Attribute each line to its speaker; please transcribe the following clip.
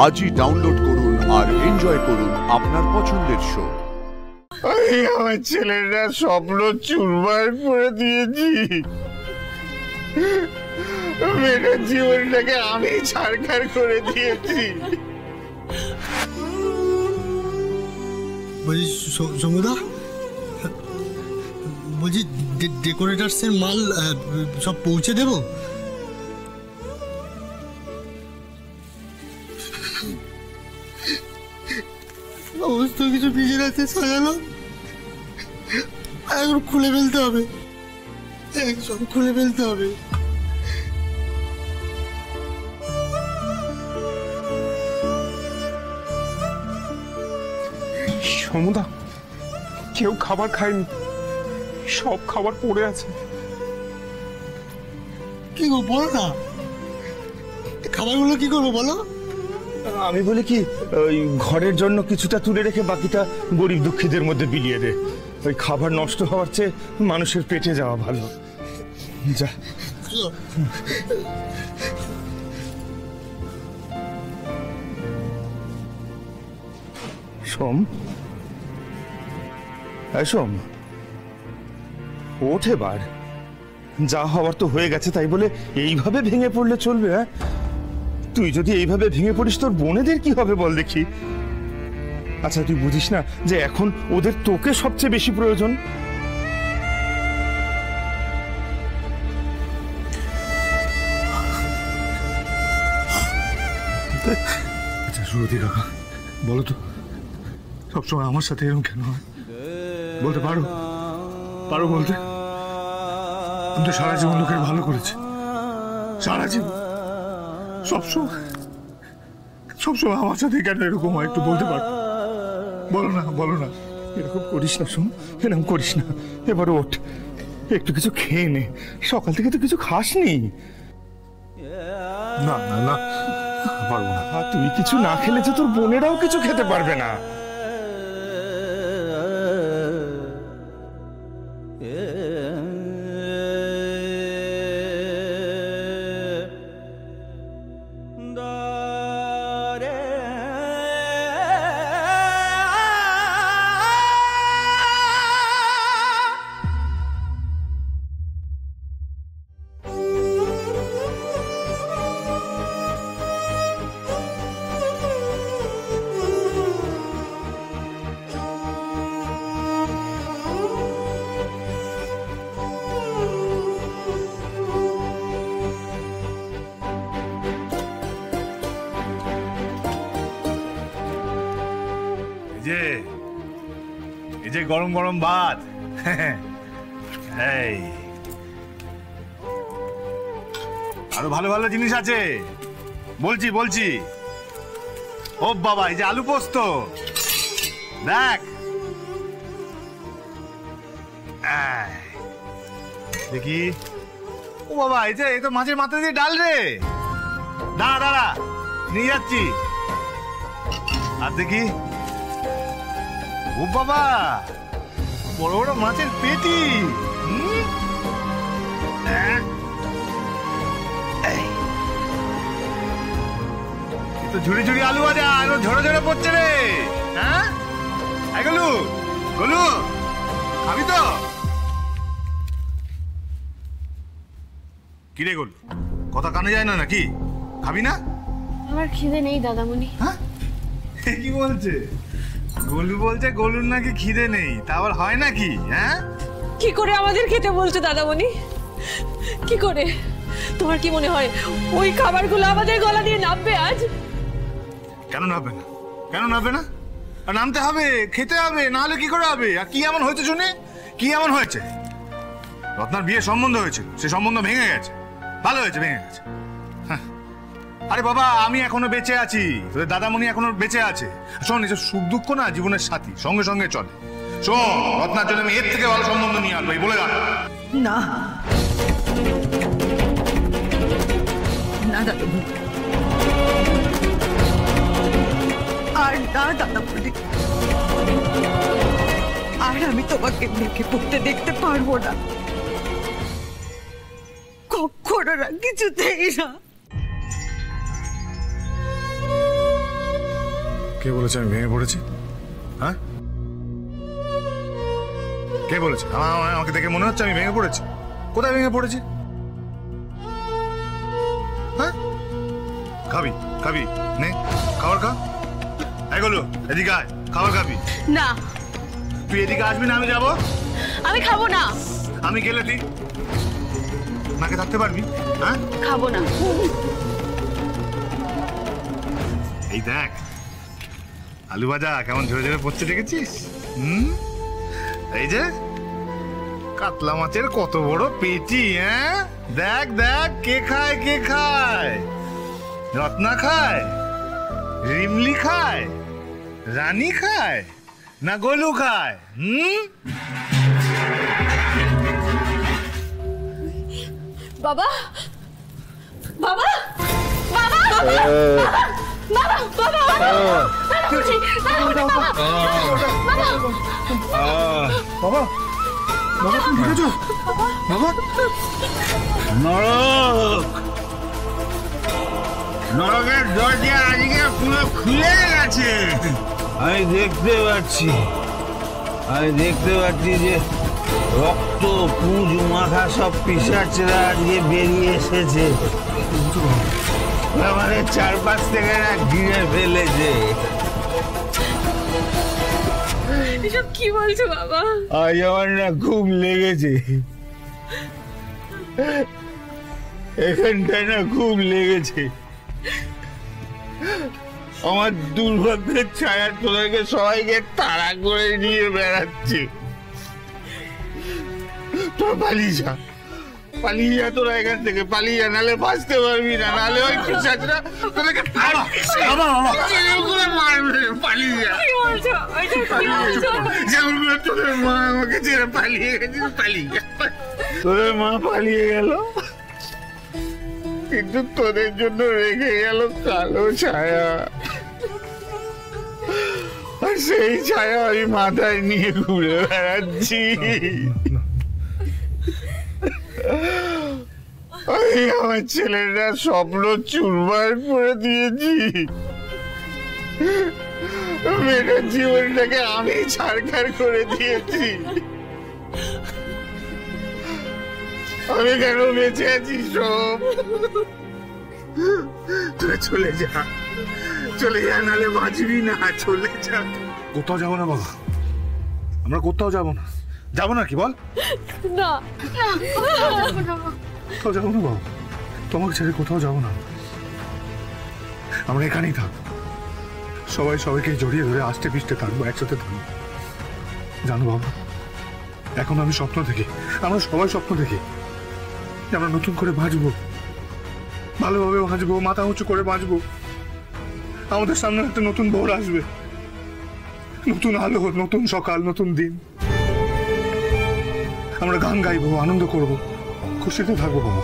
Speaker 1: আজই ডাউনলোড করুন আর এনজয় করুন আপনার পছন্দের শো।
Speaker 2: আমার ছেলেটা স্বপ্ন চুরমার করে দিয়েছি, মেয়েটার জীবনটাকে আমি ছাড়খাড় করে দিয়েছি।
Speaker 3: বলছি সমুদা, বলছি ডেকোরেটার্সের মাল সব পৌঁছে দেব? সমস্ত কিছু নিজের হাতে সাজানো, এখন খুলে ফেলতে হবে, একদম খুলে ফেলতে হবে।
Speaker 2: সমুদা, কেউ খাবার খায়নি, সব খাবার পড়ে আছে।
Speaker 3: কি গো, বলো না, খাবারগুলো কি করবো বলো?
Speaker 4: আমি বলি কি, ওই ঘরের জন্য কিছুটা তুলে রেখে বাকিটা গরিব দুঃখীদের মধ্যে বিলিয়ে দে। ওই খাবার নষ্ট হওয়ার চেয়ে মানুষের পেটে যাওয়া ভালো। যা। সোম, সোম, ওঠ এবার। যা হওয়ার তো হয়ে গেছে, তাই বলে এইভাবে ভেঙে পড়লে চলবে? হ্যাঁ, তুই যদি এইভাবে ভেঙে পড়িস তোর বোনেদের কি হবে বল দেখি। আচ্ছা, তুই বুঝিস না যে এখন ওদের তোকে সবচেয়ে বেশি প্রয়োজন?
Speaker 5: আচ্ছা সুরতি কাকা, বলো তো, সবসময় আমার সাথে এরকম কেন হয়? বলতে পারো? পারো বলতে? আমি তো সারা জীবন লোকের ভালো করেছি, সারা জীবন, সবসময় আমার সাথে কেন এরকম হয়? একটু বলতে পারো? বলো না, বলো না।
Speaker 4: এরকম করিস না সোম, এরকম করিস না। এবার ওঠ, একটু কিছু খেয়ে নে। সকাল থেকে তো কিছু খাসনি।
Speaker 5: না না না, পারবো না।
Speaker 4: তুই কিছু না খেলে যে তোর বোনেরাও কিছু খেতে পারবে না।
Speaker 5: এই যে গরম গরম ভাত, এই আরো ভালো ভালো জিনিস আছে, বলছি। ও বাবা, এই যে আলু পোস্ত দেখ, দেখি। ও বাবা, এই তো মাছের মাথা দিয়ে ডাল রে। দাঁড়া, নিয়ে যাচ্ছি। আর দেখি, ও বাবা, বড় বড় মাছের পেটি। তো ঝুড়ি ঝুড়ি আলু ভাজা, ঝরে ঝরে পড়ছে রে। হ্যাঁ, গোলু, খাবি তো? কিরে গোলু, কথা কানে যায় না নাকি? খাবি না?
Speaker 6: আমার খিদে নেই দাদামণি।
Speaker 5: হ্যাঁ, কি বলছে? গোলু বলছে গোলুর নাকি খিদে নেই, তা আবার হয় নাকি? হ্যাঁ,
Speaker 6: কি করে আমাদের খেতে বলছো দাদামণি? কি করে? তোমার কি মনে হয় ওই খাবারগুলো আমাদের গলা দিয়ে নামবে আজ?
Speaker 5: কেন নামবে না? আর নামতে হবে, খেতে হবে, না হলে কি করে হবে? আর কি এমন হয়েছে শুনে? কি এমন হয়েছে? রত্নার বিয়ে সম্বন্ধ হয়েছিল, সে সম্বন্ধ ভেঙে গেছে। ভালো হয়েছে, ভেঙে গেছে। আরে বাবা, আমি এখনো বেঁচে আছি, তোদের দাদামণি এখনো বেঁচে আছে। শোন, এসব সুখ দুঃখ না জীবনের সাথী, সঙ্গে সঙ্গে চলে। শোন, রত্নার জন্য আমি এর থেকে ভালো সম্বন্ধ নিয়ে আসবো, বলে রাখ।
Speaker 7: না না দাদামণি, আর না দাদামণি, আর আমি তোমাকে দেখে পড়তে দেখতে পারবো না, কখনো না, কিছুতেই না।
Speaker 5: কে বলেছে আমি ভেঙে পড়েছি? হ্যাঁ, কে বলেছে? আমাকে দেখে মনে হচ্ছে আমি ভেঙে পড়েছি? কোথায় ভেঙে পড়েছি? হ্যাঁ, খাবি খাবি নে, খাবার খা। এগুলো এদিকে আয়, খাবার খাবি?
Speaker 6: না,
Speaker 5: তুই এদিকে আসবি না, আমি যাবো।
Speaker 6: আমি খাবো না।
Speaker 5: আমি গেলে তুই নাকে থাকতে পারবি? হ্যাঁ,
Speaker 6: খাবো না।
Speaker 5: এই দেখ আলু ভাজা কেমন ঝরে ঝরে পড়ছে, দেখেছিস? এই যে কাতলা মাছের কত বড় পেটি। হ্যাঁ, দেখ দেখ, কে খায় কে খায়? রত্না খায়, রিমলি খায়, রানী খায়, না গোলু খায়?
Speaker 6: বাবা, বাবা, বাবা, বাবা, বাবা,
Speaker 4: বাবা, বাবা তুমি ঢুকেছো? বাবা,
Speaker 8: নরক, নরকের দরজা আজকে পুরো খুলে গেছে। আমি দেখতে পাচ্ছি যে রক্ত পুঁজ মাথা সব পিসাচরা আজকে বেরিয়ে এসেছে, আমাদের চারপাশ থেকে না ঘিরে ফেলেছে।
Speaker 6: এসব কি বলছো বাবা?
Speaker 8: আজ আমার না খুব লেগেছে, এখানটায় না খুব লেগেছে। আমার দুর্ভাগ্যের ছায়া তোদেরকে সবাইকে তাড়া করে নিয়ে বেড়াচ্ছে। তোরা পালিয়ে যা, পালিয়ে যা, তোরা এখান থেকে পালিয়ে যা, নাহলে বাঁচতে পারবি না, নাহলে ওই পিশাচরা তোদেরকে মারবে। পালিয়ে যা, যেমন করে তোদের মা আমাকে ছেড়ে পালিয়ে গেছে, পালিয়ে যা। তোদের মা পালিয়ে গেল, কিন্তু তোদের জন্য রেখে গেল কালো ছায়া, আর সেই ছায়া আমি মাথায় নিয়ে ঘুরে বেড়াচ্ছি। আমি আমার ছেলেটা স্বপ্ন চুরমার করে দিয়েছি, মেয়েটার জীবনটাকে আমি ছাড়খাড় করে দিয়েছি। আমি কেন বেঁচে আছি সব? তোরা চলে যা, চলে যা, নাহলে বাঁচবি না, চলে যা।
Speaker 5: কোথাও যাবো না বাবা, আমরা কোথাও যাবো না। যাবো না কি বল?
Speaker 6: না,
Speaker 5: কোথাও যাবো না বাবা, তোমাকে ছেড়ে কোথাও যাবো না। আমরা এখানেই থাকবো, সবাই সবাইকে জড়িয়ে ধরে আষ্টে পিষ্টে থাকবো, একসাথে থাকবো। জানো বাবা, এখন আমি স্বপ্ন দেখি, আমরা সবাই স্বপ্ন দেখি যে আমরা নতুন করে বাঁচবো, ভালোভাবে বাঁচবো, মাথা উঁচু করে বাঁচবো। আমাদের সামনে একটা নতুন ভোর আসবে, নতুন আলো, নতুন সকাল, নতুন দিন। আমরা গান গাইবো, আনন্দ করবো, খুশিতে থাকবো বাবা।